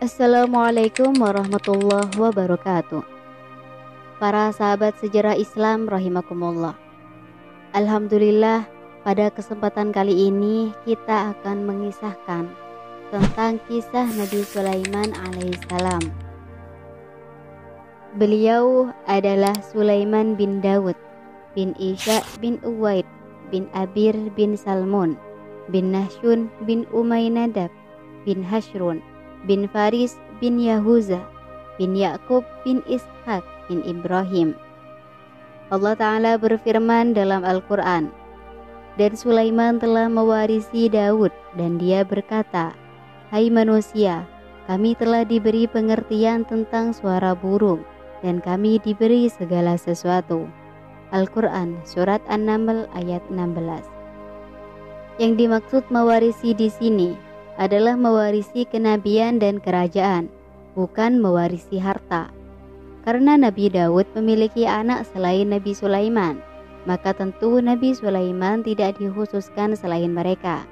Assalamualaikum warahmatullahi wabarakatuh. Para sahabat sejarah Islam rahimakumullah. Alhamdulillah, pada kesempatan kali ini kita akan mengisahkan tentang kisah Nabi Sulaiman alaihissalam. Beliau adalah Sulaiman bin Daud bin Isya bin Uwaid bin Abir bin Salmun bin Nahshun bin Umaynadab bin Hashrun bin Faris bin Yahuza bin Yakub bin Ishak bin Ibrahim. Allah Ta'ala berfirman dalam Al-Quran, dan Sulaiman telah mewarisi Daud dan dia berkata, hai manusia, kami telah diberi pengertian tentang suara burung dan kami diberi segala sesuatu. Al-Quran Surat An-Naml ayat 16. Yang dimaksud mewarisi di sini adalah mewarisi kenabian dan kerajaan, bukan mewarisi harta. Karena Nabi Daud memiliki anak selain Nabi Sulaiman, maka tentu Nabi Sulaiman tidak dikhususkan selain mereka.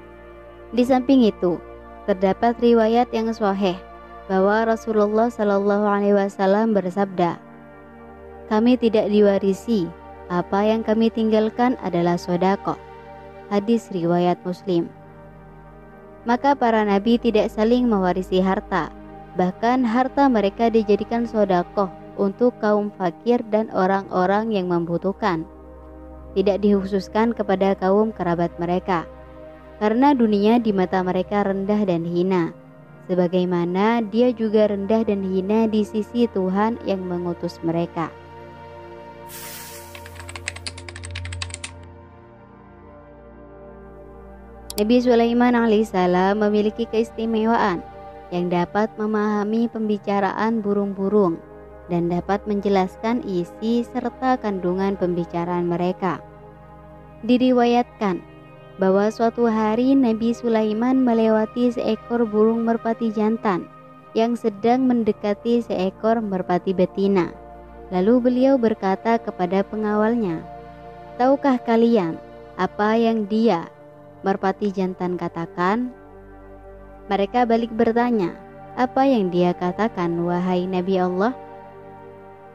Di samping itu, terdapat riwayat yang sahih bahwa Rasulullah Shallallahu Alaihi Wasallam bersabda, kami tidak diwarisi, apa yang kami tinggalkan adalah sedekah. Hadis riwayat Muslim. Maka para nabi tidak saling mewarisi harta, bahkan harta mereka dijadikan sedekah untuk kaum fakir dan orang-orang yang membutuhkan. Tidak dikhususkan kepada kaum kerabat mereka, karena dunia di mata mereka rendah dan hina, sebagaimana dia juga rendah dan hina di sisi Tuhan yang mengutus mereka. Nabi Sulaiman alaihissalam memiliki keistimewaan yang dapat memahami pembicaraan burung-burung dan dapat menjelaskan isi serta kandungan pembicaraan mereka. Diriwayatkan bahwa suatu hari Nabi Sulaiman melewati seekor burung merpati jantan yang sedang mendekati seekor merpati betina. Lalu beliau berkata kepada pengawalnya, tahukah kalian apa yang dia merpati jantan katakan? Mereka balik bertanya, apa yang dia katakan wahai Nabi Allah?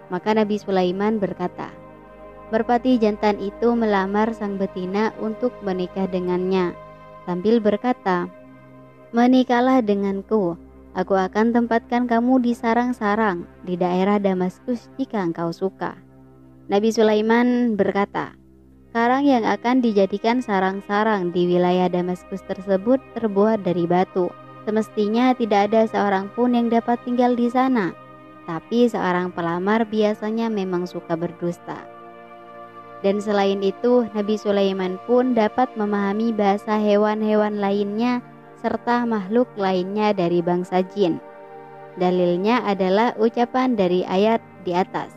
Maka Nabi Sulaiman berkata, merpati jantan itu melamar sang betina untuk menikah dengannya, sambil berkata, menikahlah denganku, aku akan tempatkan kamu di sarang-sarang di daerah Damaskus jika engkau suka. Nabi Sulaiman berkata, karang yang akan dijadikan sarang-sarang di wilayah Damaskus tersebut terbuat dari batu. Semestinya tidak ada seorang pun yang dapat tinggal di sana. Tapi seorang pelamar biasanya memang suka berdusta. Dan selain itu, Nabi Sulaiman pun dapat memahami bahasa hewan-hewan lainnya serta makhluk lainnya dari bangsa jin. Dalilnya adalah ucapan dari ayat di atas,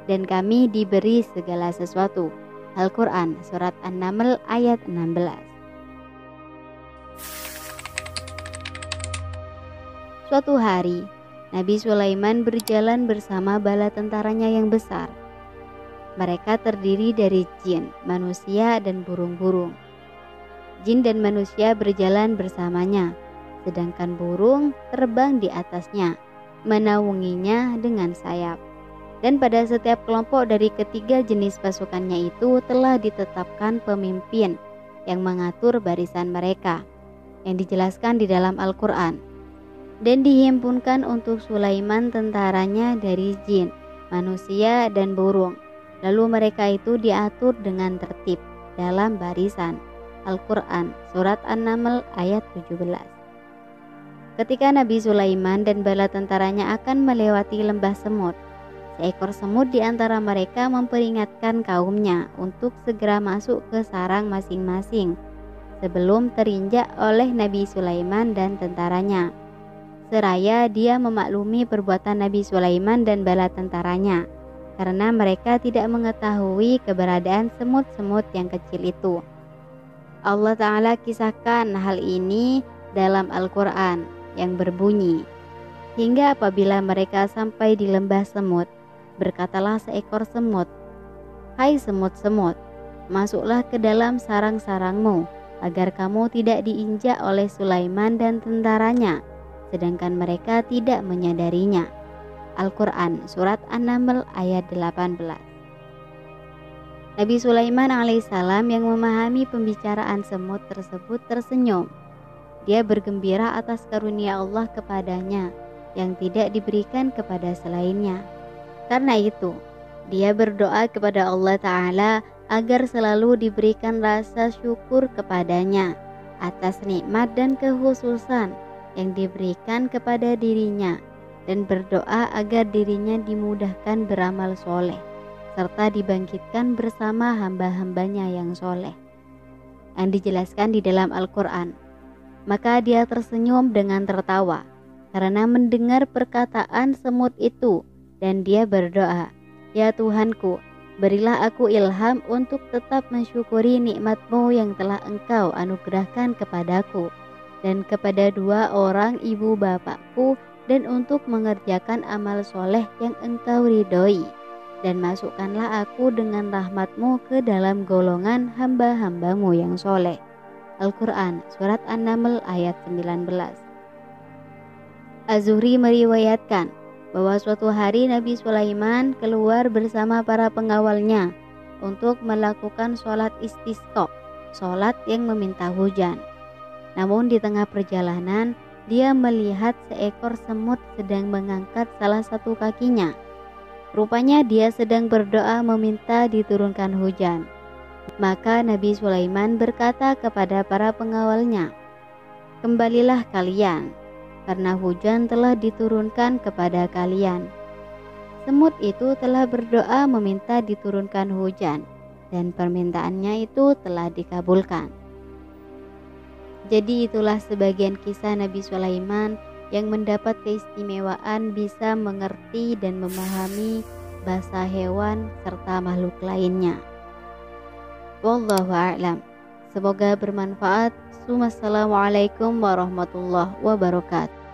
dan kami diberi segala sesuatu. Al-Quran Surat An-Naml ayat 16. Suatu hari, Nabi Sulaiman berjalan bersama bala tentaranya yang besar. Mereka terdiri dari jin, manusia, dan burung-burung. Jin dan manusia berjalan bersamanya, sedangkan burung terbang di atasnya, menaunginya dengan sayap. Dan pada setiap kelompok dari ketiga jenis pasukannya itu telah ditetapkan pemimpin yang mengatur barisan mereka, yang dijelaskan di dalam Al-Quran. Dan dihimpunkan untuk Sulaiman tentaranya dari jin, manusia, dan burung. Lalu mereka itu diatur dengan tertib dalam barisan. Al-Quran Surat An-Naml ayat 17. Ketika Nabi Sulaiman dan bala tentaranya akan melewati lembah semut, seekor semut di antara mereka memperingatkan kaumnya untuk segera masuk ke sarang masing-masing sebelum terinjak oleh Nabi Sulaiman dan tentaranya. Seraya dia memaklumi perbuatan Nabi Sulaiman dan bala tentaranya, karena mereka tidak mengetahui keberadaan semut-semut yang kecil itu. Allah Ta'ala kisahkan hal ini dalam Al-Quran yang berbunyi, hingga apabila mereka sampai di lembah semut, berkatalah seekor semut, hai semut-semut, masuklah ke dalam sarang-sarangmu, agar kamu tidak diinjak oleh Sulaiman dan tentaranya. sedangkan mereka tidak menyadarinya. Al-Quran Surat An-Naml ayat 18. Nabi Sulaiman alaihissalam yang memahami pembicaraan semut tersebut tersenyum. Dia bergembira atas karunia Allah kepadanya yang tidak diberikan kepada selainnya. Karena itu, dia berdoa kepada Allah Ta'ala agar selalu diberikan rasa syukur kepadanya atas nikmat dan kekhususan yang diberikan kepada dirinya, dan berdoa agar dirinya dimudahkan beramal soleh serta dibangkitkan bersama hamba-hambanya yang soleh, yang dijelaskan di dalam Al-Quran. Maka dia tersenyum dengan tertawa karena mendengar perkataan semut itu, dan dia berdoa, "Ya Tuhanku, berilah aku ilham untuk tetap mensyukuri nikmat-Mu yang telah Engkau anugerahkan kepadaku dan kepada dua orang ibu bapakku, dan untuk mengerjakan amal soleh yang Engkau ridhoi, dan masukkanlah aku dengan rahmat-Mu ke dalam golongan hamba-hamba-Mu yang soleh." Al-Quran Surat An-Naml ayat 19. Az-Zuhri meriwayatkan bahwa suatu hari Nabi Sulaiman keluar bersama para pengawalnya untuk melakukan sholat istisqa, sholat yang meminta hujan. Namun di tengah perjalanan, dia melihat seekor semut sedang mengangkat salah satu kakinya. Rupanya dia sedang berdoa meminta diturunkan hujan. Maka Nabi Sulaiman berkata kepada para pengawalnya, "Kembalilah kalian, karena hujan telah diturunkan kepada kalian." Semut itu telah berdoa meminta diturunkan hujan, dan permintaannya itu telah dikabulkan. Jadi itulah sebagian kisah Nabi Sulaiman yang mendapat keistimewaan bisa mengerti dan memahami bahasa hewan serta makhluk lainnya. Wallahu a'lam. Semoga bermanfaat. Wassalamualaikum warahmatullahi wabarakatuh.